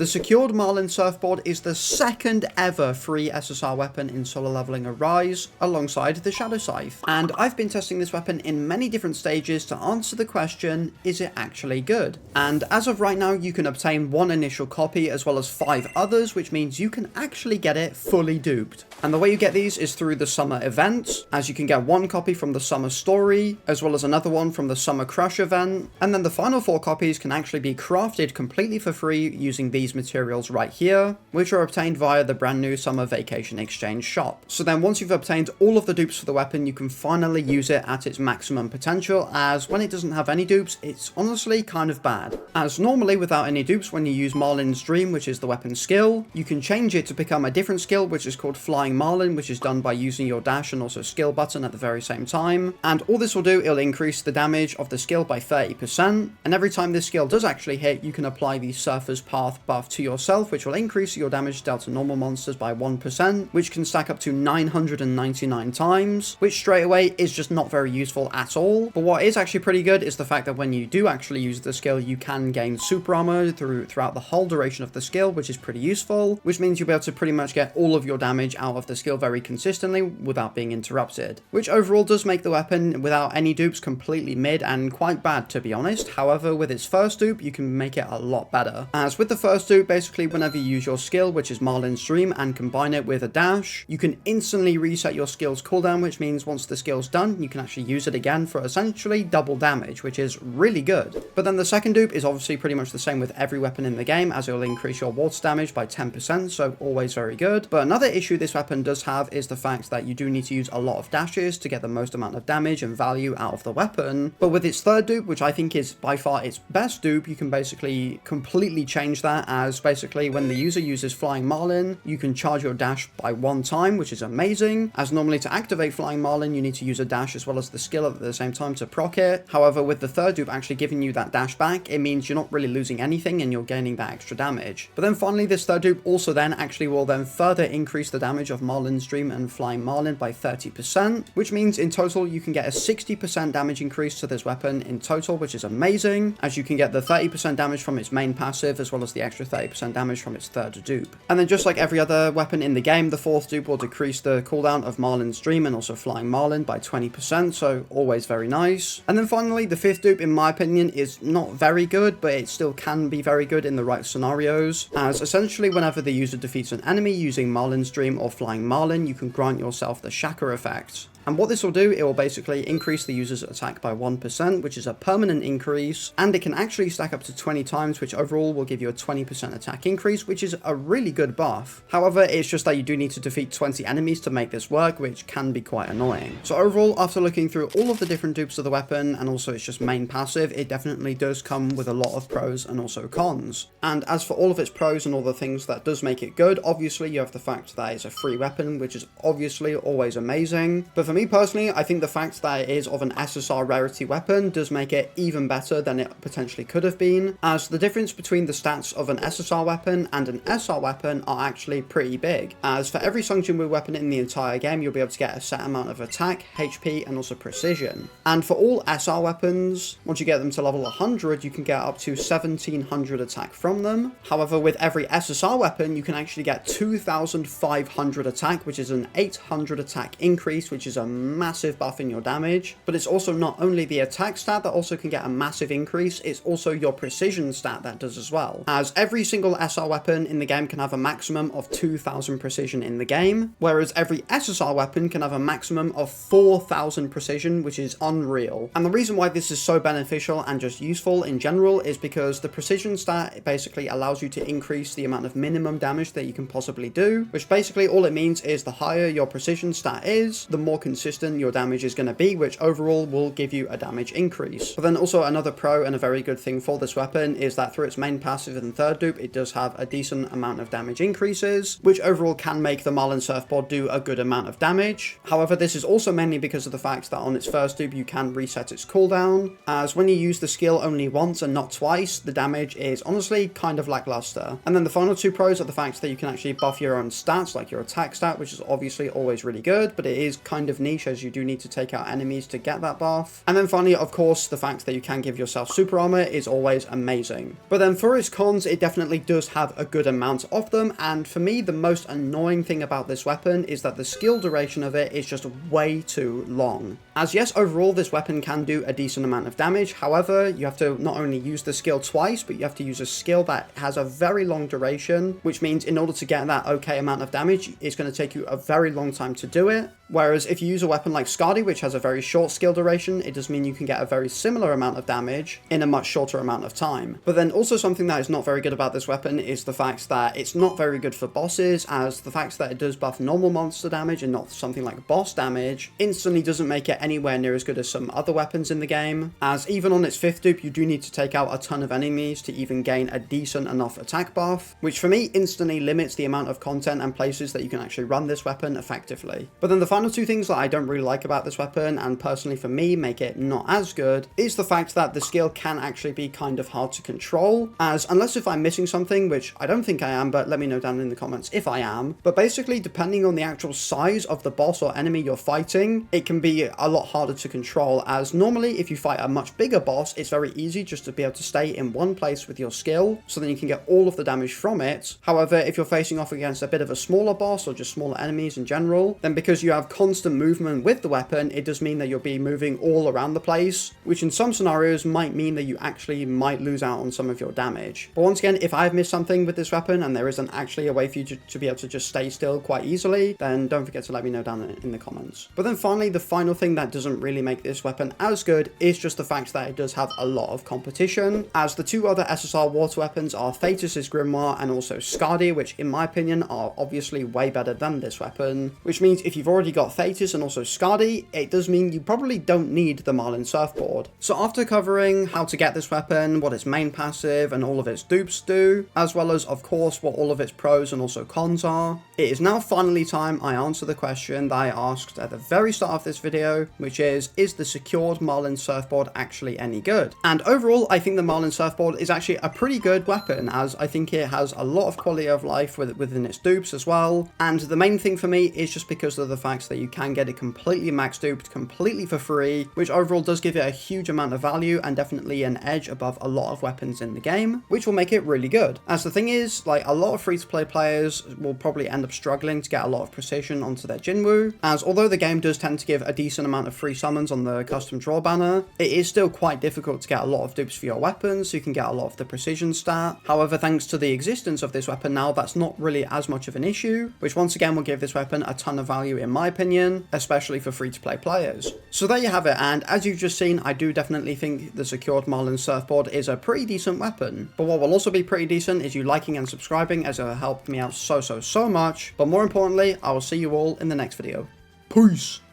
The Secured Marlin Surfboard is the second ever free SSR weapon in solo leveling Arise, alongside the Shadow Scythe. And I've been testing this weapon in many different stages to answer the question, is it actually good? And as of right now, you can obtain one initial copy as well as 5 others, which means you can actually get it fully duped. And the way you get these is through the summer events, as you can get one copy from the summer story, as well as another one from the summer crush event, and then the final 4 copies can actually be crafted completely for free using these materials right here, which are obtained via the brand new summer vacation exchange shop. So then once you've obtained all of the dupes for the weapon, you can finally use it at its maximum potential, as when it doesn't have any dupes, it's honestly kind of bad. As normally without any dupes, when you use Marlin's Dream, which is the weapon skill, you can change it to become a different skill, which is called Flying Marlin, which is done by using your dash and also skill button at the very same time. And all this will do, it'll increase the damage of the skill by 30%, and every time this skill does actually hit, you can apply the Surfer's Path buff to yourself, which will increase your damage dealt to normal monsters by 1%, which can stack up to 999 times, which straight away is just not very useful at all. But what is actually pretty good is the fact that when you do actually use the skill, you can gain super armor throughout the whole duration of the skill, which is pretty useful, which means you'll be able to pretty much get all of your damage out of the skill very consistently without being interrupted, which overall does make the weapon without any dupes completely mid and quite bad, to be honest. However, with its first dupe, you can make it a lot better. As with the first dupe, basically whenever you use your skill, which is Marlin's Dream, and combine it with a dash, you can instantly reset your skill's cooldown, which means once the skill's done, you can actually use it again for essentially double damage, which is really good. But then the second dupe is obviously pretty much the same with every weapon in the game, as it will increase your water damage by 10%, so always very good. But another issue this weapon does have is the fact that you do need to use a lot of dashes to get the most amount of damage and value out of the weapon. But with its third dupe, which I think is by far its best dupe, you can basically completely change that, as basically when the user uses Flying Marlin, you can charge your dash by 1 time, which is amazing, as normally to activate Flying Marlin, you need to use a dash as well as the skill at the same time to proc it. However, with the third dupe actually giving you that dash back, it means you're not really losing anything and you're gaining that extra damage. But then finally, this third dupe also then actually will then further increase the damage of Marlin's Dream and Flying Marlin by 30%, which means in total you can get a 60% damage increase to this weapon in total, which is amazing, as you can get the 30% damage from its main passive as well as the extra 30% damage from its third dupe. And then just like every other weapon in the game, the fourth dupe will decrease the cooldown of Marlin's Dream and also Flying Marlin by 20%, so always very nice. And then finally, the fifth dupe, in my opinion, is not very good, but it still can be very good in the right scenarios, as essentially whenever the user defeats an enemy using Marlin's Dream or Flying Marlin, you can grant yourself the Shaka effect. And what this will do, it will basically increase the user's attack by 1%, which is a permanent increase, and it can actually stack up to 20 times, which overall will give you a 20% attack increase, which is a really good buff. However, it's just that you do need to defeat 20 enemies to make this work, which can be quite annoying. So overall, after looking through all of the different dupes of the weapon, and also its just main passive, it definitely does come with a lot of pros and also cons. And as for all of its pros and all the things that does make it good, obviously you have the fact that it's a free weapon, which is obviously always amazing. But for me personally, I think the fact that it is of an SSR rarity weapon does make it even better than it potentially could have been, as the difference between the stats of an SSR weapon and an SR weapon are actually pretty big, as for every Sung Jin Woo weapon in the entire game, you'll be able to get a set amount of attack, HP, and also precision. And for all SR weapons, once you get them to level 100, you can get up to 1700 attack from them. However, with every SSR weapon, you can actually get 2500 attack, which is an 800 attack increase, which is a massive buff in your damage. But it's also not only the attack stat that also can get a massive increase, it's also your precision stat that does as well, as every single SR weapon in the game can have a maximum of 2000 precision in the game, whereas every SSR weapon can have a maximum of 4000 precision, which is unreal. And the reason why this is so beneficial and just useful in general is because the precision stat basically allows you to increase the amount of minimum damage that you can possibly do, which basically all it means is the higher your precision stat is, the more consistent your damage is going to be, which overall will give you a damage increase. But then also another pro and a very good thing for this weapon is that through its main passive and third dupe, it does have a decent amount of damage increases, which overall can make the Marlin Surfboard do a good amount of damage. However, this is also mainly because of the fact that on its first dupe you can reset its cooldown, as when you use the skill only once and not twice, the damage is honestly kind of lackluster. And then the final two pros are the fact that you can actually buff your own stats, like your attack stat, which is obviously always really good, but it is kind of of niche, as you do need to take out enemies to get that buff. And then finally, of course, the fact that you can give yourself super armor is always amazing. But then for its cons, it definitely does have a good amount of them, and for me, the most annoying thing about this weapon is that the skill duration of it is just way too long. As yes, overall, this weapon can do a decent amount of damage. However, you have to not only use the skill twice, but you have to use a skill that has a very long duration, which means in order to get that okay amount of damage, it's going to take you a very long time to do it. Whereas if you use a weapon like Skadi, which has a very short skill duration, it does mean you can get a very similar amount of damage in a much shorter amount of time. But then also something that is not very good about this weapon is the fact that it's not very good for bosses, as the fact that it does buff normal monster damage and not something like boss damage instantly doesn't make it anywhere near as good as some other weapons in the game, as even on its 5th dupe, you do need to take out a ton of enemies to even gain a decent enough attack buff, which for me instantly limits the amount of content and places that you can actually run this weapon effectively. But then the final two things that I don't really like about this weapon, and personally for me make it not as good, is the fact that the skill can actually be kind of hard to control, as unless if I'm missing something, which I don't think I am, but let me know down in the comments if I am, but basically depending on the actual size of the boss or enemy you're fighting, it can be a lot harder to control, as normally if you fight a much bigger boss, it's very easy just to be able to stay in one place with your skill, so then you can get all of the damage from it. However, if you're facing off against a bit of a smaller boss or just smaller enemies in general, then because you have constant movement with the weapon, it does mean that you'll be moving all around the place, which in some scenarios might mean that you actually might lose out on some of your damage. But once again, if I've missed something with this weapon and there isn't actually a way for you to be able to just stay still quite easily, then don't forget to let me know down in the comments. But then finally, the final thing that doesn't really make this weapon as good is just the fact that it does have a lot of competition, as the two other SSR water weapons are Thetis' Grimoire and also Skadi, which in my opinion are obviously way better than this weapon, which means if you've already got Thetis and also Skadi, it does mean you probably don't need the Marlin Surfboard. So after covering how to get this weapon, what its main passive and all of its dupes do, as well as of course what all of its pros and also cons are, it is now finally time I answer the question that I asked at the very start of this video, which is the Secured Marlin Surfboard actually any good? And overall, I think the Marlin Surfboard is actually a pretty good weapon, as I think it has a lot of quality of life within its dupes as well, and the main thing for me is just because of the fact that you can get it completely max duped, completely for free, which overall does give it a huge amount of value and definitely an edge above a lot of weapons in the game, which will make it really good. As the thing is, like, a lot of free-to-play players will probably end up struggling to get a lot of precision onto their Jinwoo, as although the game does tend to give a decent amount of free summons on the custom draw banner, it is still quite difficult to get a lot of dupes for your weapons, so you can get a lot of the precision stat. However, thanks to the existence of this weapon now, that's not really as much of an issue, which once again will give this weapon a ton of value in my opinion, especially for free-to-play players. So there you have it, and as you've just seen, I do definitely think the Secured Marlin Surfboard is a pretty decent weapon. But what will also be pretty decent is you liking and subscribing, as it will help me out so much. But more importantly, I will see you all in the next video. Peace!